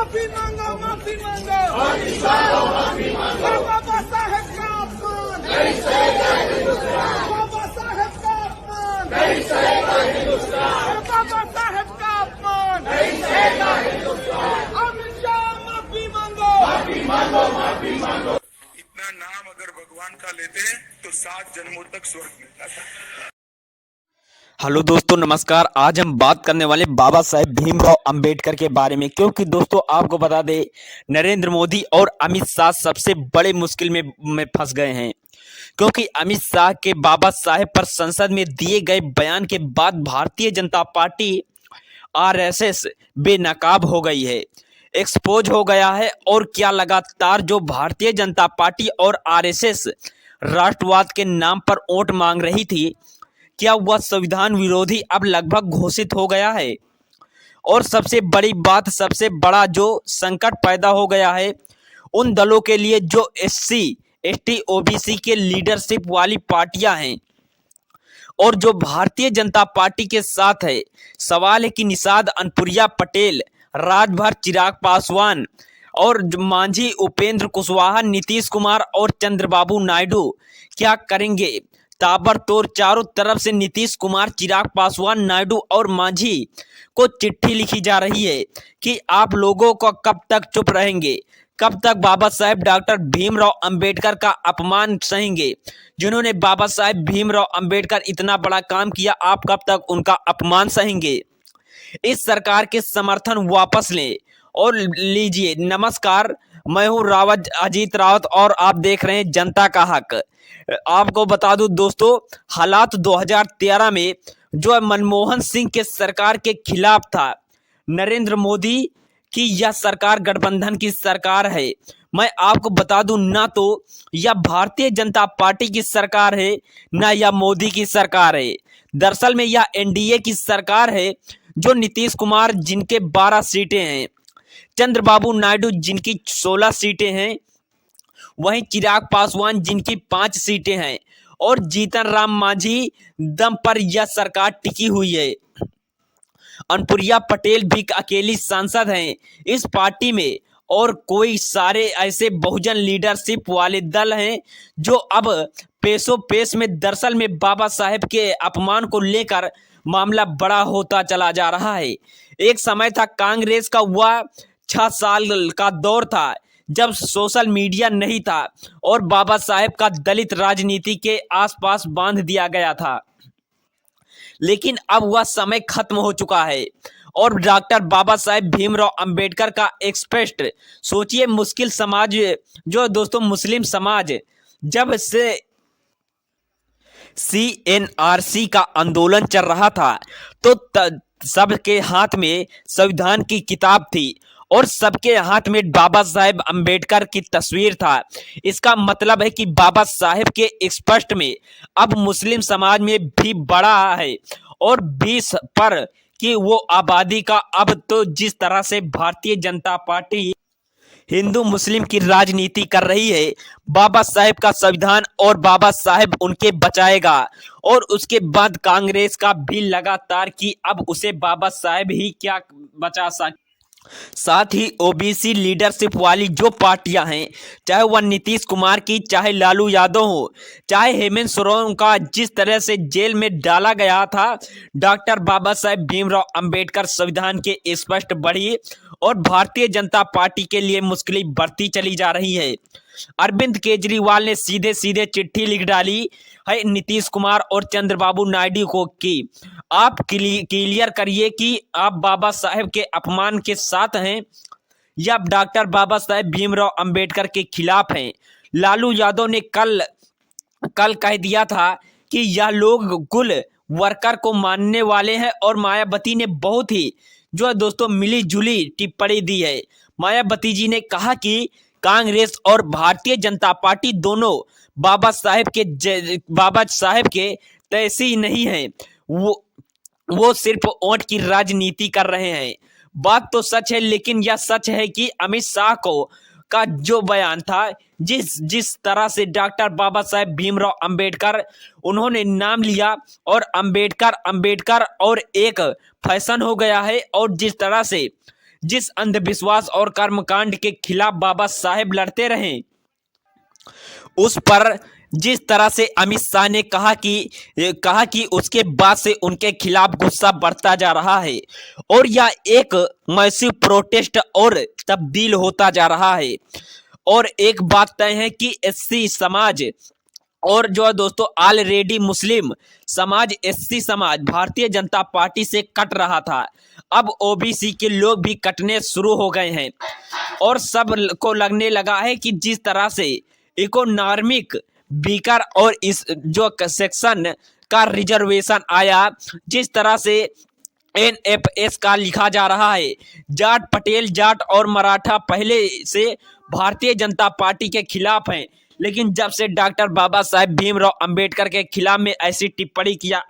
माफी मांगो माफी मांगो बाबा साहेब का अपमान बाबा साहेब का अपमान बाबा साहेब का अपमान अमित शाह माफी मांगो इतना नाम अगर भगवान का लेते तो 7 जन्मों तक स्वर्ग मिलता था। हेलो दोस्तों, नमस्कार। आज हम बात करने वाले बाबा साहेब भीमराव अंबेडकर के बारे में, क्योंकि दोस्तों आपको बता दें, नरेंद्र मोदी और अमित शाह सबसे बड़े मुश्किल में फंस गए हैं। क्योंकि अमित शाह के बाबा साहेब पर संसद में दिए गए बयान के बाद भारतीय जनता पार्टी आरएसएस बेनकाब हो गई है, एक्सपोज हो गया है। और क्या लगातार जो भारतीय जनता पार्टी और आरएसएस राष्ट्रवाद के नाम पर वोट मांग रही थी, क्या वह संविधान विरोधी अब लगभग घोषित हो गया है। और सबसे बड़ी बात, सबसे बड़ा जो संकट पैदा हो गया है उन दलों के लिए जो एससी एसटी ओबीसी के लीडरशिप वाली पार्टियां हैं और जो भारतीय जनता पार्टी के साथ है। सवाल है कि निषाद अनुप्रिया पटेल, राजभर चिराग पासवान और मांझी उपेंद्र कुशवाहा, नीतीश कुमार और चंद्रबाबू नायडू क्या करेंगे। ताबड़तोड़ चारों तरफ से नीतीश कुमार, चिराग पासवान, नायडू और मांझी को चिट्ठी लिखी जा रही है कि आप लोगों को कब तक चुप रहेंगे, कब तक बाबा साहेब डॉक्टर भीमराव अंबेडकर का अपमान सहेंगे। जिन्होंने बाबा साहेब भीमराव अंबेडकर इतना बड़ा काम किया, आप कब तक उनका अपमान सहेंगे। इस सरकार के समर्थन वापस लें और लीजिए। नमस्कार, मैं हूं रावत अजीत रावत और आप देख रहे हैं जनता का हक। आपको बता दूं दोस्तों, हालात 2013 में जो मनमोहन सिंह के सरकार के खिलाफ था, नरेंद्र मोदी की यह सरकार गठबंधन की सरकार है। मैं आपको बता दूं, ना तो यह भारतीय जनता पार्टी की सरकार है, ना यह मोदी की सरकार है। दरअसल में यह एनडीए की सरकार है, जो नीतीश कुमार जिनके 12 सीटें हैं, चंद्रबाबू नायडू जिनकी 16 सीटें हैं, वहीं चिराग पासवान जिनकी 5 सीटें हैं और जीतन राम मांझी दम पर यह सरकार टिकी हुई है। अनुप्रिया पटेल भी अकेली सांसद हैं इस पार्टी में और कोई सारे ऐसे बहुजन लीडरशिप वाले दल हैं जो अब पेशो पेश में दरअसल में बाबा साहेब के अपमान को लेकर मामला बड़ा होता चला जा रहा है। एक समय था कांग्रेस का, वह 6 साल का दौर था जब सोशल मीडिया नहीं था और बाबा साहेब का दलित राजनीति के आसपास बांध दिया गया था। लेकिन अब वह समय खत्म हो चुका है और डॉक्टर बाबा साहेब भीमराव अंबेडकर का एक्सप्रेस्ड सोचिए, मुस्लिम समाज जो दोस्तों मुस्लिम समाज जब से CNRC का आंदोलन चल रहा था तो सबके हाथ में संविधान की किताब थी और सबके हाथ में बाबा साहेब अंबेडकर की तस्वीर था। इसका मतलब है कि बाबा साहेब के स्पष्ट में अब मुस्लिम समाज में भी बड़ा है और 20 पर कि वो आबादी का अब तो जिस तरह से भारतीय जनता पार्टी हिंदू मुस्लिम की राजनीति कर रही है, बाबा साहेब का संविधान और बाबा साहेब उनके बचाएगा। और उसके बाद कांग्रेस का भी लगातार कि अब उसे बाबा साहेब ही क्या बचा सकते। साथ ही ओबीसी लीडरशिप वाली जो पार्टियां हैं, चाहे वह नीतीश कुमार की, चाहे लालू यादव हो, चाहे हेमंत सोरेन का, जिस तरह से जेल में डाला गया था, डॉक्टर बाबा साहेब भीमराव अंबेडकर संविधान के स्पष्ट बढ़ी और भारतीय जनता पार्टी के लिए मुश्किलें बढ़ती चली जा रही है। अरविंद केजरीवाल ने सीधे सीधे चिट्ठी लिख डाली है नीतीश कुमार और चंद्रबाबू नायडू को कि आप क्लियर करिए कि आप बाबा साहेब के अपमान के साथ हैं या डॉक्टर बाबा साहेब भीमराव अंबेडकर के खिलाफ हैं। लालू यादव ने कल कह दिया था कि यह लोग कुल वर्कर को मानने वाले हैं और मायावती ने बहुत ही जो दोस्तों मिली जुली टिप्पणी दी है। मायावती जी ने कहा कि कांग्रेस और भारतीय जनता पार्टी दोनों बाबा साहेब के तैसी नहीं है, वो सिर्फ वोट की राजनीति कर रहे हैं। बात तो सच है, लेकिन यह सच है कि अमित शाह का जो बयान था, जिस तरह से डॉक्टर बाबा साहेब भीमराव अंबेडकर उन्होंने नाम लिया और अंबेडकर और एक फैशन हो गया है, और जिस तरह से जिस अंधविश्वास और कर्मकांड के खिलाफ बाबा साहेब लड़ते रहे, उस पर जिस तरह से अमित शाह ने कहा कि उसके बाद से उनके खिलाफ गुस्सा बढ़ता जा रहा है और यह एक मैसिव प्रोटेस्ट और तब्दील होता जा रहा है। और एक बात तय है कि एससी समाज और जो है दोस्तों ऑलरेडी मुस्लिम समाज, एससी समाज भारतीय जनता पार्टी से कट रहा था, अब ओबीसी के लोग भी कटने शुरू हो गए हैं और सब को लगने लगा है कि जिस तरह से इकोनॉमिक वीकर और इस जो सेक्शन का रिजर्वेशन आया, जिस तरह से एनएफएस का लिखा जा रहा है, जाट, पटेल, जाट और मराठा पहले से भारतीय जनता पार्टी के खिलाफ हैं, लेकिन जब से डॉक्टर बाबा साहेब भीमराव अंबेडकर के खिलाफ में ऐसी टिप्पणी किया